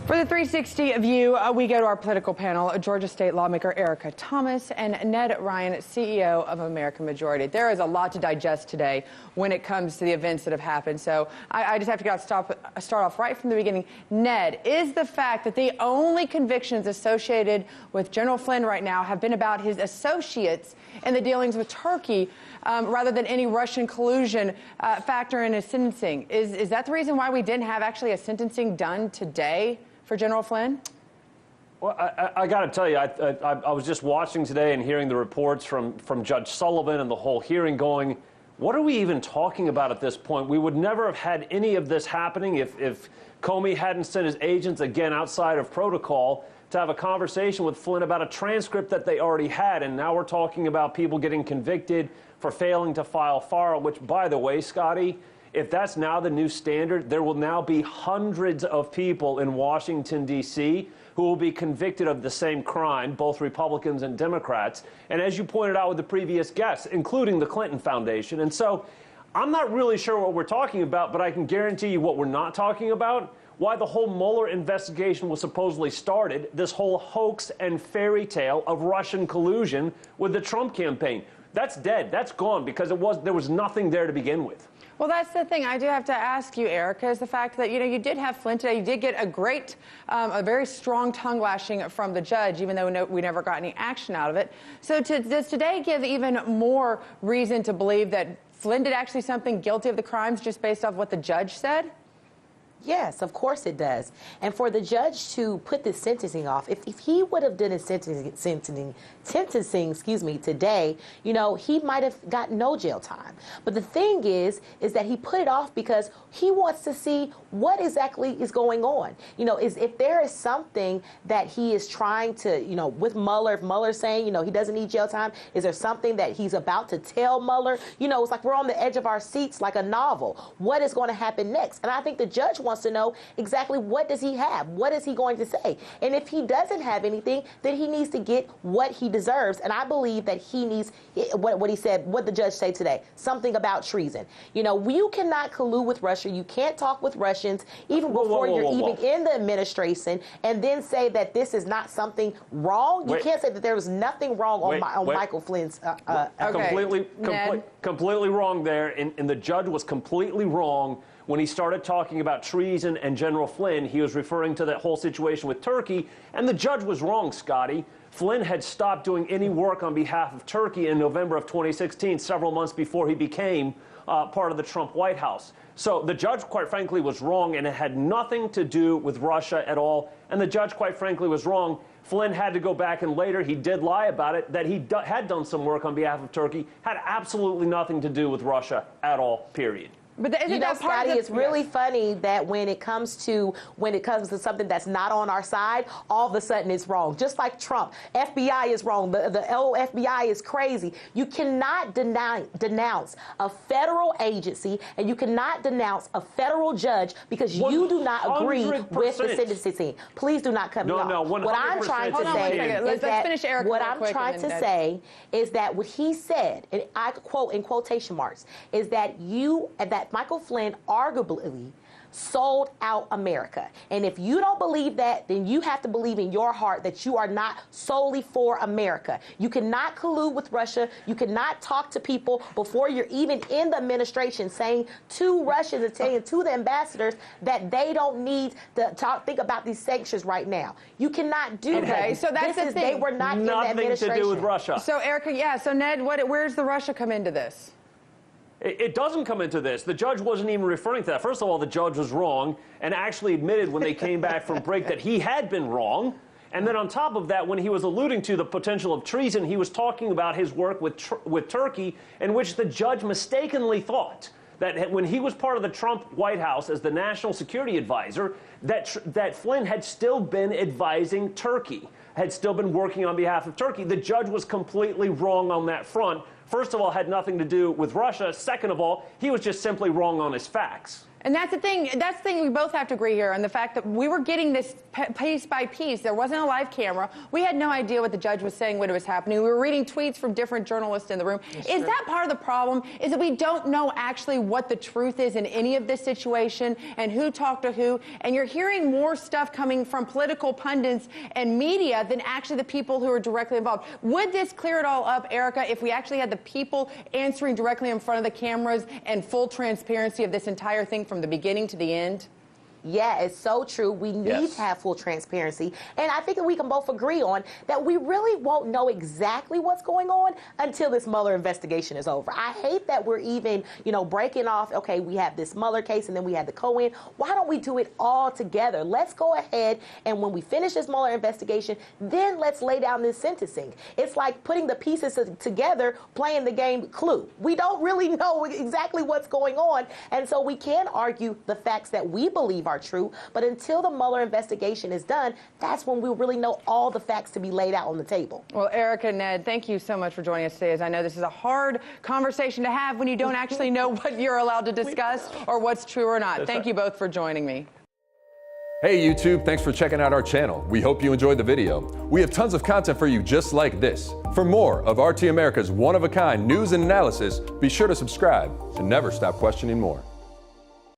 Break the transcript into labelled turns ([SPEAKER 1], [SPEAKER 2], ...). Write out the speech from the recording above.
[SPEAKER 1] For the 360 view, we go to our political panel, Georgia State lawmaker Erica Thomas and Ned Ryan, CEO of American Majority. There is a lot to digest today when it comes to the events that have happened. So I just have to start off right from the beginning. Ned, is the fact that the only convictions associated with General Flynn right now have been about his associates in the dealings with Turkey rather than any Russian collusion factor in his sentencing? Is that the reason why we didn't have actually a sentencing done today for General Flynn?
[SPEAKER 2] Well, I got to tell you, I was just watching today and hearing the reports from Judge Sullivan and the whole hearing going, what are we even talking about at this point? We would never have had any of this happening if Comey hadn't sent his agents, again, outside of protocol, to have a conversation with Flynn about a transcript that they already had. And now we're talking about people getting convicted for failing to file FARA, which, by the way, Scotty, if that's now the new standard, there will now be hundreds of people in Washington, D.C. who will be convicted of the same crime, both Republicans and Democrats. And as you pointed out with the previous guests, including the Clinton Foundation. And so I'm not really sure what we're talking about, but I can guarantee you what we're not talking about, why the whole Mueller investigation was supposedly started, this whole hoax and fairy tale of Russian collusion with the Trump campaign. That's dead. That's gone because there was nothing there to begin with.
[SPEAKER 1] Well, that's the thing I do have to ask you, Erica, is the fact that, you did have Flynn today. You did get a very strong tongue lashing from the judge, even though we never got any action out of it. So does today give even more reason to believe that Flynn did actually something guilty of the crimes just based off what the judge said?
[SPEAKER 3] Yes, of course it does. And for the judge to put this sentencing off, if he would have done his sentencing, today, he might have got no jail time. But the thing is that he put it off because he wants to see what exactly is going on. If there is something that he is trying to, with Mueller, if Mueller's saying, he doesn't need jail time, is there something that he's about to tell Mueller? It's like we're on the edge of our seats like a novel. What is going to happen next? And I think the judge wants to know exactly what does he have? What is he going to say? And if he doesn't have anything, then he needs to get what he deserves. And I believe that he needs what he said, what the judge said today, something about treason. You cannot collude with Russia. You can't talk with Russians even before you're even in the administration and then say that this is not something wrong. You can't say that there was nothing wrong on Michael Flynn's.
[SPEAKER 2] Completely wrong there. And the judge was completely wrong when he started talking about treason and General Flynn. He was referring to that whole situation with Turkey, and the judge was wrong, Scotty. Flynn had stopped doing any work on behalf of Turkey in November of 2016, several months before he became part of the Trump White House. So the judge, quite frankly, was wrong, and it had nothing to do with Russia at all. And the judge, quite frankly, was wrong. Flynn had to go back, and later he did lie about it, that he had done some work on behalf of Turkey, had absolutely nothing to do with Russia at all, period.
[SPEAKER 3] But isn't that Scotty, it's really funny that when it comes to something that's not on our side, all of a sudden it's wrong. Just like Trump, FBI is wrong. The old FBI is crazy. You cannot denounce a federal agency, and you cannot denounce a federal judge because you do not agree with the sentencing. Please do not cut me off.
[SPEAKER 2] No,
[SPEAKER 3] what I'm trying to say is that what he said, and I quote in quotation marks, is that that Michael Flynn arguably sold out America. And if you don't believe that, then you have to believe in your heart that you are not solely for America. You cannot collude with Russia. You cannot talk to people before you're even in the administration saying to Russians and saying to the ambassadors that they don't need to think about these sanctions right now. You cannot do that.
[SPEAKER 1] Okay, so that's the thing.
[SPEAKER 3] They were not in the administration.
[SPEAKER 2] Nothing to do with Russia.
[SPEAKER 1] So, Erica, so Ned, where's the Russia come into this?
[SPEAKER 2] It doesn't come into this. The judge wasn't even referring to that. First of all, the judge was wrong and actually admitted when they came back from break that he had been wrong. And then on top of that, when he was alluding to the potential of treason, he was talking about his work with Turkey, in which the judge mistakenly thought that when he was part of the Trump White House as the national security advisor, that Flynn had still been advising Turkey, had still been working on behalf of Turkey. The judge was completely wrong on that front. First of all, had nothing to do with Russia. Second of all, he was just simply wrong on his facts.
[SPEAKER 1] And that's the thing. That's the thing we both have to agree here on the fact that we were getting this piece by piece. There wasn't a live camera. We had no idea what the judge was saying when it was happening. We were reading tweets from different journalists in the room. Is that part of the problem? Is that we don't know actually what the truth is in any of this situation and who talked to who? And you're hearing more stuff coming from political pundits and media than actually the people who are directly involved. Would this clear it all up, Erica, if we actually had the people answering directly in front of the cameras and full transparency of this entire thing from the beginning to the end?
[SPEAKER 3] Yeah, it's so true. We need to have full transparency. And I think that we can both agree on that we really won't know exactly what's going on until this Mueller investigation is over. I hate that we're even, breaking off, okay, we have this Mueller case and then we have the Cohen. Why don't we do it all together? Let's go ahead and when we finish this Mueller investigation, then let's lay down this sentencing. It's like putting the pieces together, playing the game Clue. We don't really know exactly what's going on. And so we can argue the facts that we believe are true, but until the Mueller investigation is done, that's when we'll really know all the facts to be laid out on the table.
[SPEAKER 1] Well, Erica, Ned, thank you so much for joining us today, as I know this is a hard conversation to have when you don't actually know what you're allowed to discuss or what's true or not. Thank you both for joining me.
[SPEAKER 4] Hey YouTube, thanks for checking out our channel. We hope you enjoyed the video. We have tons of content for you just like this. For more of RT America's one-of-a-kind news and analysis, be sure to subscribe to never stop questioning more.